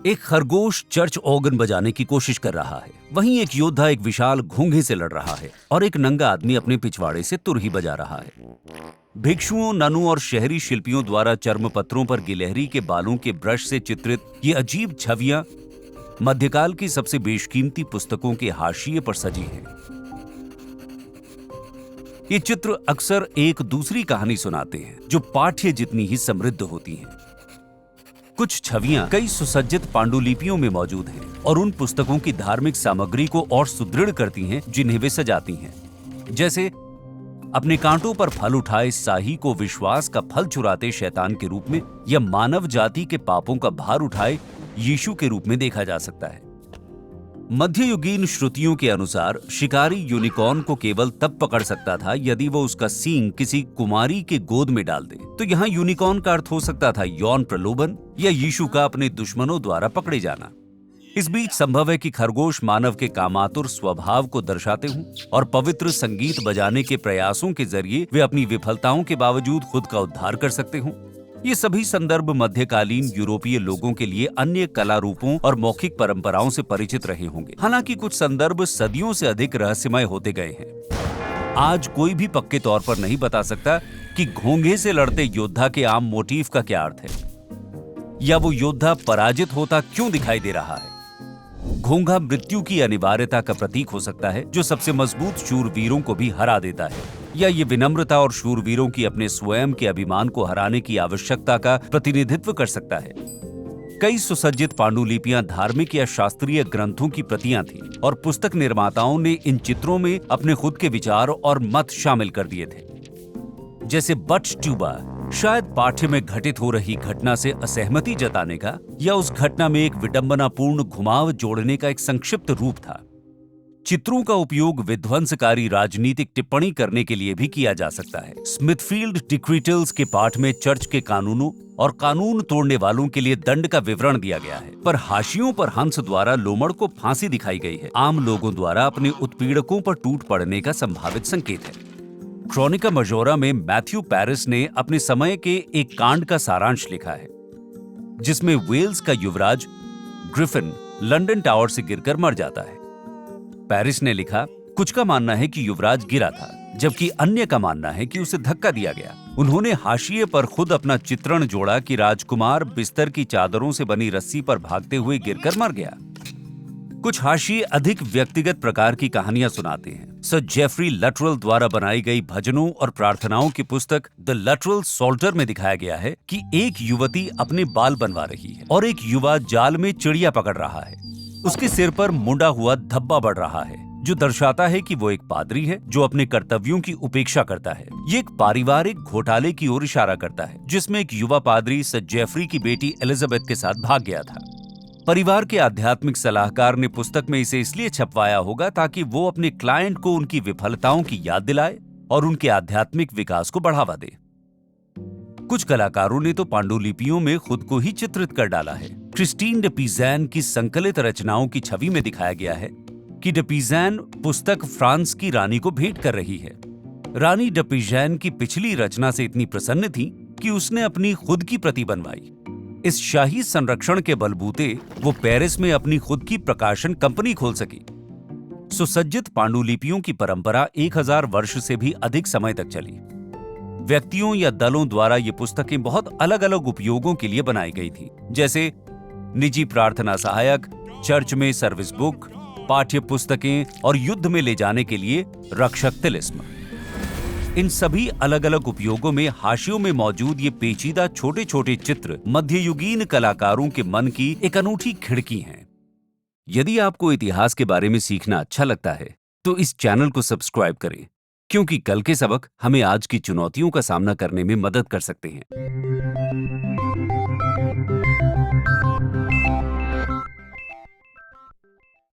एक खरगोश church organ बजाने की कोशिश कर रहा है। वहीं एक योद्धा एक विशाल घोंघे से लड़ रहा है और एक नंगा आदमी अपने पिछवाड़े से तुरही बजा रहा है। भिक्षुओं, ननों और शहरी शिल्पियों द्वारा चर्मपत्रों पर गिलहरी के बालों के ब्रश से चित्रित ये अजीब छवियां मध्यकाल की सबसे बेशकीमती पुस्तकों के हाशिए पर सजी हैं। ये चित्र अक्सर एक दूसरी कहानी सुनाते हैं जो पाठ्य जितनी ही समृद्ध होती हैं। कुछ छवियां कई सुसज्जित पांडुलिपियों में मौजूद हैं और उन पुस्तकों की धार्मिक सामग्री को और सुदृढ़ करती हैं जिन्हें वे सजाती हैं। जैसे अपने कांटों पर फल उठाए शाही को विश्वास का फल चुराते शैतान के रूप में या मानव जाति के पापों का भार उठाए यीशु के रूप में देखा जा सकता है। मध्ययुगीन श्रुतियों के अनुसार शिकारी यूनिकॉर्न को केवल तब पकड़ सकता था यदि वो उसका सींग किसी कुमारी के गोद में डाल दे। तो यहाँ यूनिकॉर्न का अर्थ हो सकता था यौन प्रलोभन या यीशु का अपने दुश्मनों द्वारा पकड़े जाना। इस बीच संभव है कि खरगोश मानव के कामातुर स्वभाव को दर्शाते हों और पवित्र संगीत बजाने के प्रयासों के जरिए वे अपनी विफलताओं के बावजूद खुद का उद्धार कर सकते हों। ये सभी संदर्भ मध्यकालीन यूरोपीय लोगों के लिए अन्य कला रूपों और मौखिक परंपराओं से परिचित रहे होंगे। हालांकि कुछ संदर्भ सदियों से अधिक रहस्यमय होते गए हैं। आज कोई भी पक्के तौर पर नहीं बता सकता कि घोंघे से लड़ते योद्धा के आम मोटिव का क्या अर्थ है या वो योद्धा पराजित होता क्यों दिखाई दे रहा है। घोंघा मृत्यु की अनिवार्यता का प्रतीक हो सकता है जो सबसे मजबूत शूरवीरों को भी हरा देता है, या ये विनम्रता और शूरवीरों की अपने स्वयं के अभिमान को हराने की आवश्यकता का प्रतिनिधित्व कर सकता है। कई सुसज्जित पांडुलिपियां धार्मिक या शास्त्रीय ग्रंथों की प्रतियां थीं और पुस्तक निर्माताओं ने इन चित्रों में अपने खुद के विचार और मत शामिल कर दिए थे। जैसे बट ट्यूबा शायद पाठ्य में घटित हो रही घटना से असहमति जताने का या उस घटना में एक विडंबनापूर्ण घुमाव जोड़ने का एक संक्षिप्त रूप था। चित्रों का उपयोग विध्वंसकारी राजनीतिक टिप्पणी करने के लिए भी किया जा सकता है। स्मिथफील्ड डिक्रीटल्स के पाठ में चर्च के कानूनों और कानून तोड़ने वालों के लिए दंड का विवरण दिया गया है, पर हाशियों पर हंस द्वारा लोमड़ को फांसी दिखाई गई है। आम लोगों द्वारा अपने उत्पीड़कों पर टूट पड़ने का संभावित संकेत है। क्रोनिका मजोरा में मैथ्यू पेरिस ने अपने समय के एक कांड का सारांश लिखा है जिसमें वेल्स का युवराज ग्रिफिन लंदन टावर से गिरकर मर जाता है। पेरिस ने लिखा, कुछ का मानना है कि युवराज गिरा था जबकि अन्य का मानना है कि उसे धक्का दिया गया। उन्होंने हाशिए पर खुद अपना चित्रण जोड़ा कि राजकुमार बिस्तर की चादरों से बनी रस्सी पर भागते हुए गिरकर मर गया। कुछ हाशिए अधिक व्यक्तिगत प्रकार की कहानियां सुनाते हैं। सर जेफरी लटरल द्वारा बनाई गई भजनों और प्रार्थनाओं की पुस्तक द लटरल सोल्जर में दिखाया गया है कि एक युवती अपने बाल बनवा रही है और एक युवा जाल में चिड़िया पकड़ रहा है। उसके सिर पर मुंडा हुआ धब्बा बढ़ रहा है जो दर्शाता है कि वो एक पादरी है जो अपने कर्तव्यों की उपेक्षा करता है। ये एक पारिवारिक घोटाले की ओर इशारा करता है जिसमें एक युवा पादरी सर जेफरी की बेटी एलिजाबेथ के साथ भाग गया था। परिवार के आध्यात्मिक सलाहकार ने पुस्तक में इसे इसलिए छपवाया होगा ताकि वो अपने क्लाइंट को उनकी विफलताओं की याद दिलाए और उनके आध्यात्मिक विकास को बढ़ावा दे। कुछ कलाकारों ने तो पांडुलिपियों में खुद को ही चित्रित कर डाला है। क्रिस्टीन डे पिज़ैन की संकलित रचनाओं की छवि में दिखाया गया है कि डे पिज़ैन पुस्तक फ्रांस की रानी को भेंट कर रही है। रानी डे पिज़ैन की पिछली रचना से इतनी प्रसन्न थी कि उसने अपनी खुद की प्रति बनवाई। इस शाही संरक्षण के बलबूते वो पेरिस में अपनी खुद की प्रकाशन कंपनी खोल सकी। सुसज्जित पांडुलिपियों की परंपरा 1000 वर्ष से भी अधिक समय तक चली। व्यक्तियों या दलों द्वारा ये पुस्तकें बहुत अलग अलग उपयोगों के लिए बनाई गई थी, जैसे निजी प्रार्थना सहायक, चर्च में सर्विस बुक, पाठ्य पुस्तकें और युद्ध में ले जाने के लिए रक्षक तिलिस्म। इन सभी अलग अलग उपयोगों में हाशियों में मौजूद ये पेचीदा छोटे छोटे चित्र मध्ययुगीन कलाकारों के मन की एक अनूठी खिड़की हैं। यदि आपको इतिहास के बारे में सीखना अच्छा लगता है तो इस चैनल को सब्सक्राइब करें, क्योंकि कल के सबक हमें आज की चुनौतियों का सामना करने में मदद कर सकते हैं।